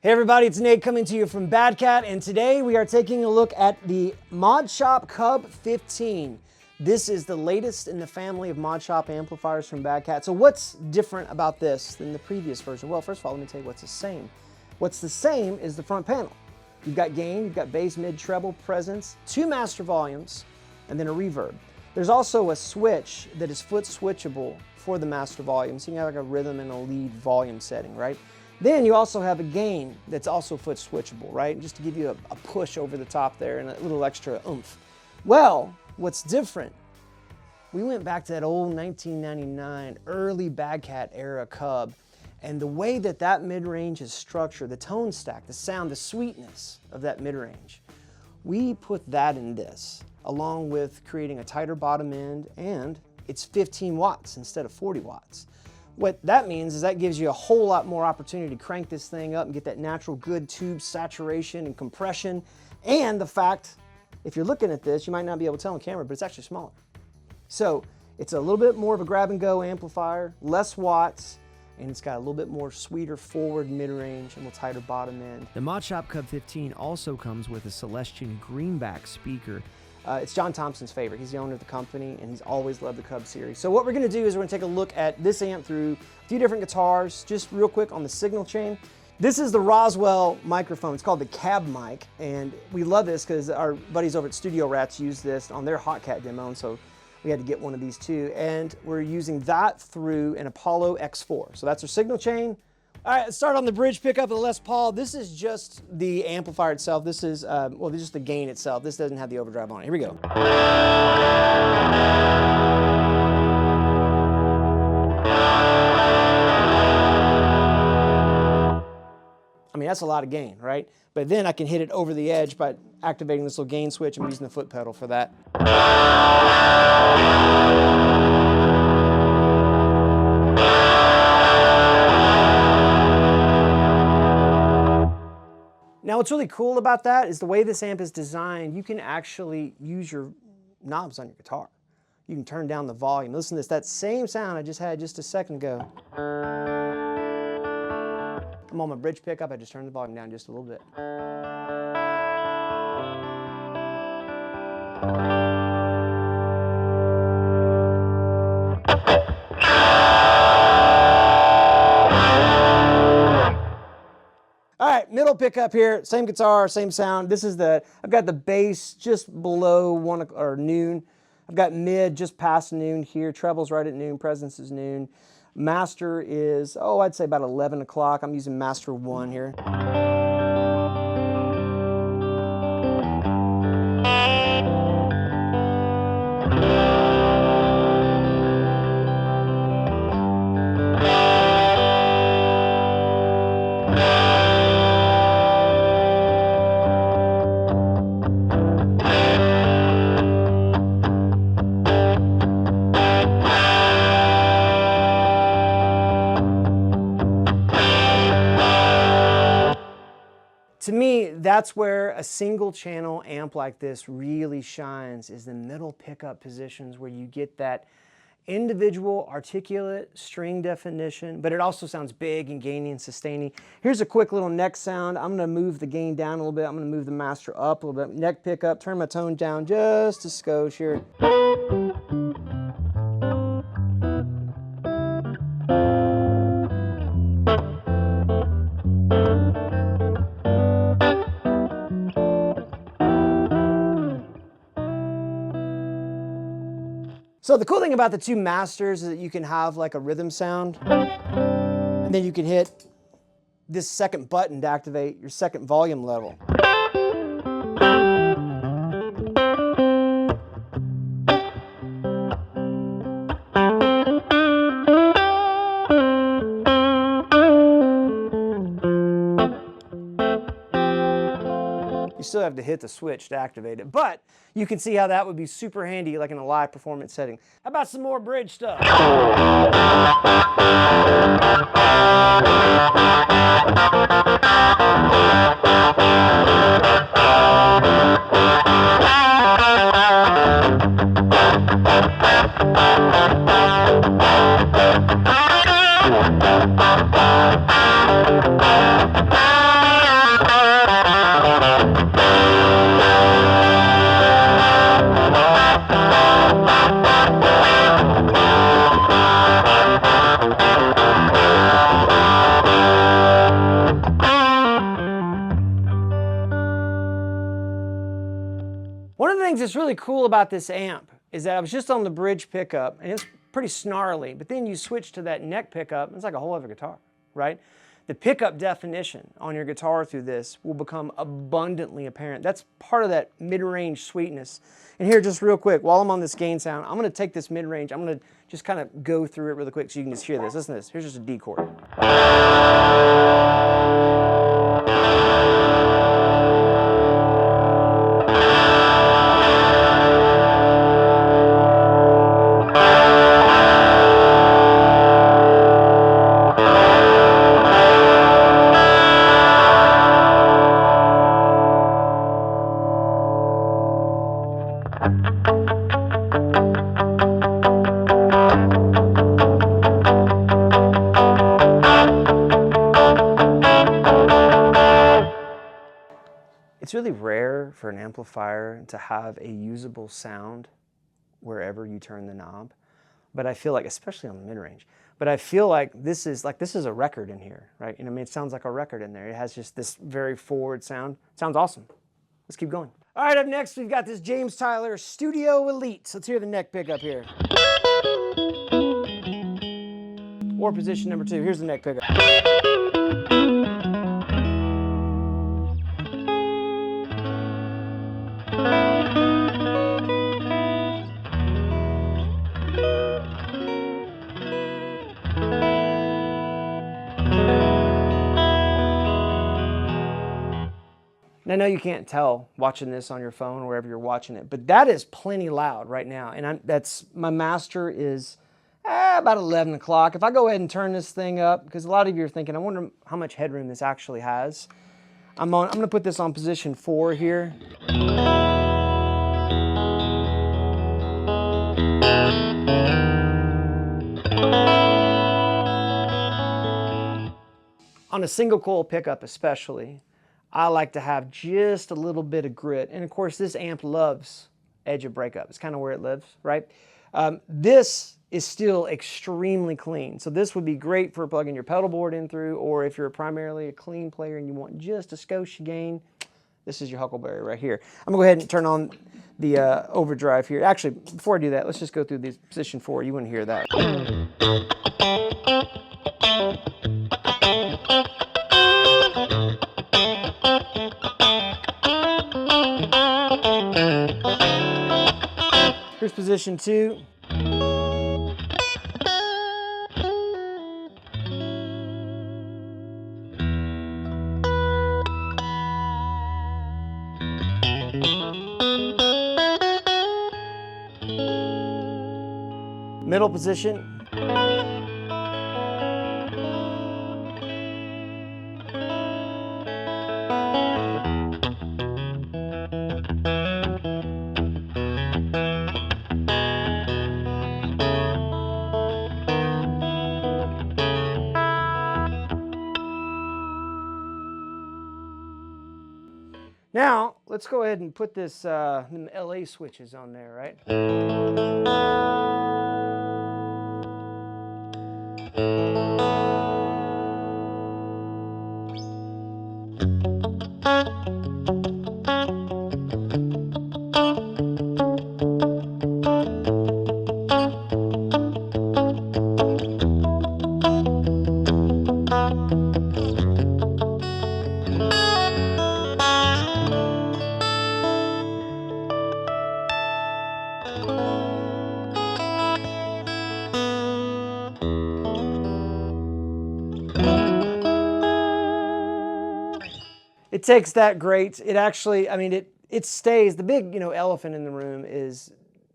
Hey everybody, it's Nate coming to you from Bad Cat, and today we are taking a look at the Mod Shop Cub 15. This is the latest in the family of Mod Shop amplifiers from Bad Cat. So what's different about this than the previous version? Well, first of all, let me tell you what's the same. What's the same is the front panel. You've got gain, you've got bass, mid, treble, presence, 2 master volumes, and then a reverb. There's also a switch that is foot switchable for the master volume, so you can have like a rhythm and a lead volume setting, right? Then you also have a gain that's also foot switchable, right? Just to give you a push over the top there and a little extra oomph. Well, what's different? We went back to that old 1999 early Bad Cat era Cub, and the way that that mid-range is structured, the tone stack, the sound, the sweetness of that mid-range, we put that in this, along with creating a tighter bottom end, and it's 15 watts instead of 40 watts. What that means is that gives you a whole lot more opportunity to crank this thing up and get that natural good tube saturation and compression. And the fact, if you're looking at this, you might not be able to tell on camera, but it's actually smaller. So it's a little bit more of a grab and go amplifier, less watts, and it's got a little bit more sweeter forward mid-range and a little tighter bottom end. The Mod Shop Cub 15 also comes with a Celestion Greenback speaker. It's John Thompson's favorite. He's the owner of the company, and he's always loved the Cub series. So what we're gonna do is we're gonna take a look at this amp through a few different guitars, just real quick on the signal chain. This is the Roswell microphone. It's called the Cab mic, and we love this because our buddies over at Studio Rats use this on their Hot Cat demo, and so we had to get one of these too. And we're using that through an Apollo X4. So that's our signal chain. All right, let's start on the bridge pickup of the Les Paul. This is just the amplifier itself. This is, well, this is just the gain itself. This doesn't have the overdrive on it. Here we go. I mean, that's a lot of gain, right? But then I can hit it over the edge by activating this little gain switch. I'm using the foot pedal for that. Now what's really cool about that is the way this amp is designed, you can actually use your knobs on your guitar. You can turn down the volume. Listen to this, that same sound I just had just a second ago. I'm on my bridge pickup, I just turned the volume down just a little bit. All right, middle pickup here, same guitar, same sound. This is I've got the bass just below noon. I've got mid just past noon here. Treble's right at noon, presence is noon. Master is, I'd say about 11 o'clock. I'm using master 1 here. To me, that's where a single channel amp like this really shines, is the middle pickup positions where you get that individual articulate string definition, but it also sounds big and gainy and sustaining. Here's a quick little neck sound. I'm gonna move the gain down a little bit. I'm gonna move the master up a little bit. Neck pickup, turn my tone down just a skosh here. So the cool thing about the 2 masters is that you can have like a rhythm sound, and then you can hit this second button to activate your second volume level. You still have to hit the switch to activate it, but you can see how that would be super handy like in a live performance setting. How about some more bridge stuff? really cool about this amp is that I was just on the bridge pickup, and it's pretty snarly, but then you switch to that neck pickup, it's like a whole other guitar, right? The pickup definition on your guitar through this will become abundantly apparent. That's part of that mid-range sweetness. And here, just real quick, while I'm on this gain sound, I'm gonna take this mid-range, I'm gonna just kind of go through it really quick so you can just hear this. Listen to this, here's just a D chord. It's really rare for an amplifier to have a usable sound wherever you turn the knob, but I feel like, especially on the mid-range, but I feel like this is a record in here, right? You know, I mean, it sounds like a record in there. It has just this very forward sound. It sounds awesome. Let's keep going. All right, up next, we've got this James Tyler Studio Elite. Let's hear the neck pickup here. Or position number 2. Here's the neck pickup. And I know you can't tell watching this on your phone or wherever you're watching it, but that is plenty loud right now. And my master is about 11 o'clock. If I go ahead and turn this thing up, because a lot of you are thinking, I wonder how much headroom this actually has. I'm going to put this on position 4 here. On a single coil pickup especially, I like to have just a little bit of grit. And of course, this amp loves edge of breakup. It's kind of where it lives, right? This is still extremely clean. So this would be great for plugging your pedal board in through, or if you're primarily a clean player and you want just a skosh gain, this is your Huckleberry right here. I'm gonna go ahead and turn on the overdrive here. Actually, before I do that, let's just go through this position 4. You wouldn't hear that. Here's position 2. Middle position. Now, let's go ahead and put this LA switches on there, right? It takes that great. It actually, I mean, it stays. The big, elephant in the room is,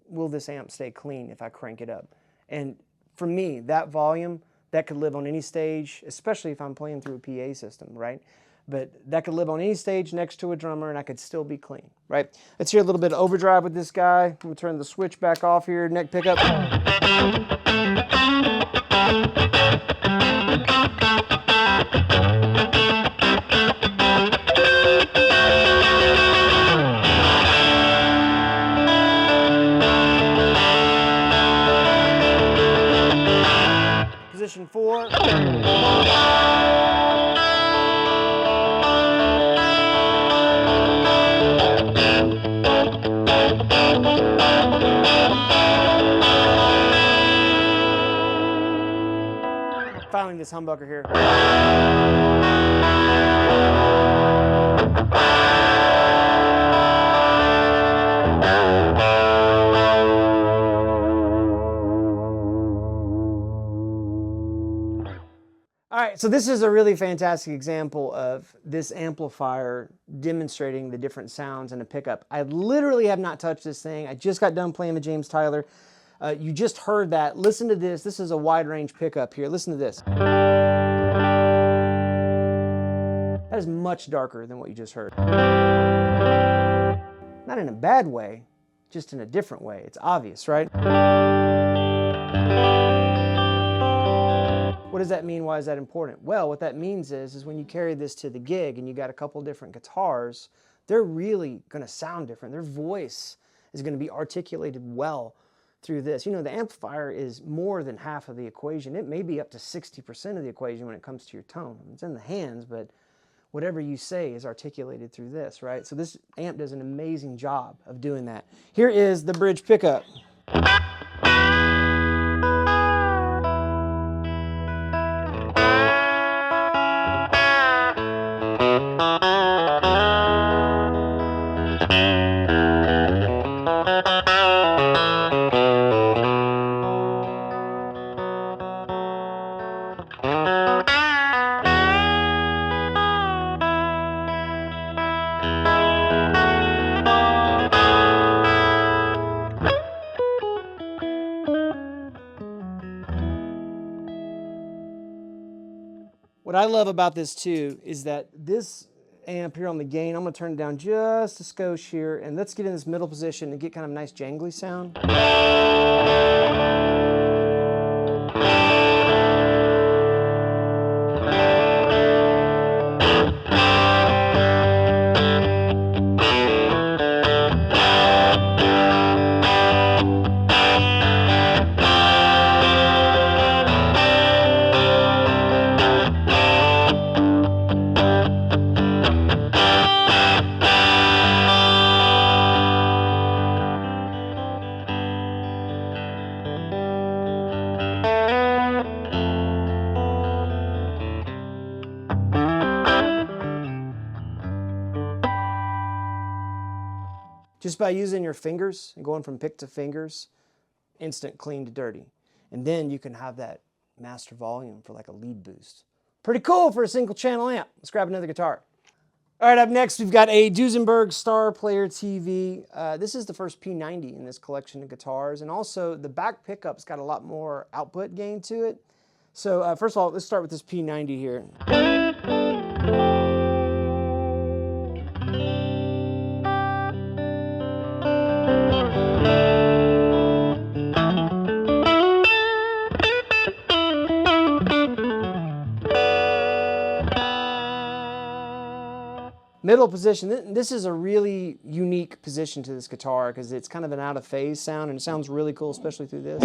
will this amp stay clean if I crank it up? And for me, that volume, that could live on any stage, especially if I'm playing through a PA system, right? But that could live on any stage next to a drummer and I could still be clean, right? Let's hear a little bit of overdrive with this guy. I'm gonna turn the switch back off here, neck pickup. Position 4. finally this humbucker here. All right, so this is a really fantastic example of this amplifier demonstrating the different sounds in a pickup. I literally have not touched this thing. I just got done playing with James Tyler. You just heard that. Listen to this. This is a wide range pickup here. Listen to this. That is much darker than what you just heard. Not in a bad way, just in a different way. It's obvious, right? What does that mean? Why is that important? Well, what that means is when you carry this to the gig and you got a couple different guitars, they're really going to sound different. Their voice is going to be articulated well through this. You know, the amplifier is more than half of the equation. It may be up to 60% of the equation when it comes to your tone. It's in the hands, but whatever you say is articulated through this, right? So this amp does an amazing job of doing that. Here is the bridge pickup. What I love about this too is that this amp here on the gain, I'm going to turn it down just a skosh here, and let's get in this middle position and get kind of a nice jangly sound. Just by using your fingers and going from pick to fingers, instant clean to dirty. And then you can have that master volume for like a lead boost. Pretty cool for a single channel amp. Let's grab another guitar. All right, up next we've got a Duesenberg Star Player TV. This is the first P90 in this collection of guitars, and also the back pickup's got a lot more output gain to it. So first of all, let's start with this P90 here. Middle position, this is a really unique position to this guitar because it's kind of an out of phase sound and it sounds really cool, especially through this.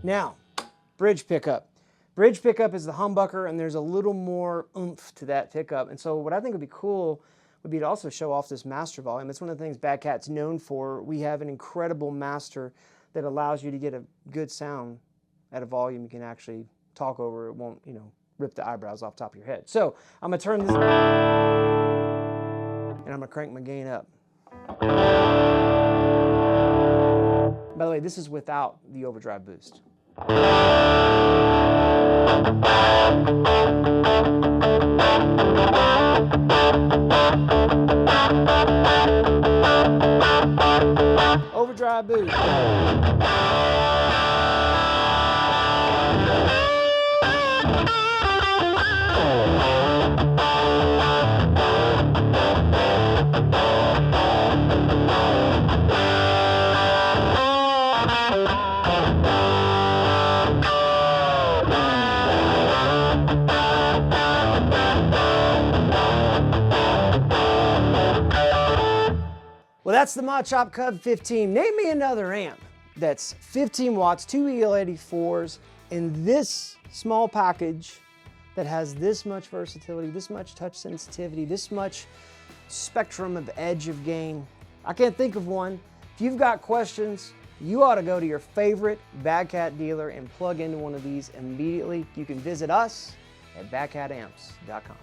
Now, bridge pickup. Bridge pickup is the humbucker, and there's a little more oomph to that pickup. And so what I think would be cool would be to also show off this master volume. It's one of the things Bad Cat's known for. We have an incredible master that allows you to get a good sound at a volume you can actually talk over. It won't, you know, rip the eyebrows off the top of your head. So I'm going to turn this, and I'm going to crank my gain up. By the way, this is without the overdrive boost. Overdrive boost. Well, that's the Mod Shop Cub 15. Name me another amp that's 15 watts, 2 EL84s, in this small package that has this much versatility, this much touch sensitivity, this much spectrum of edge of gain. I can't think of one. If you've got questions, you ought to go to your favorite Bad Cat dealer and plug into one of these immediately. You can visit us at badcatamps.com.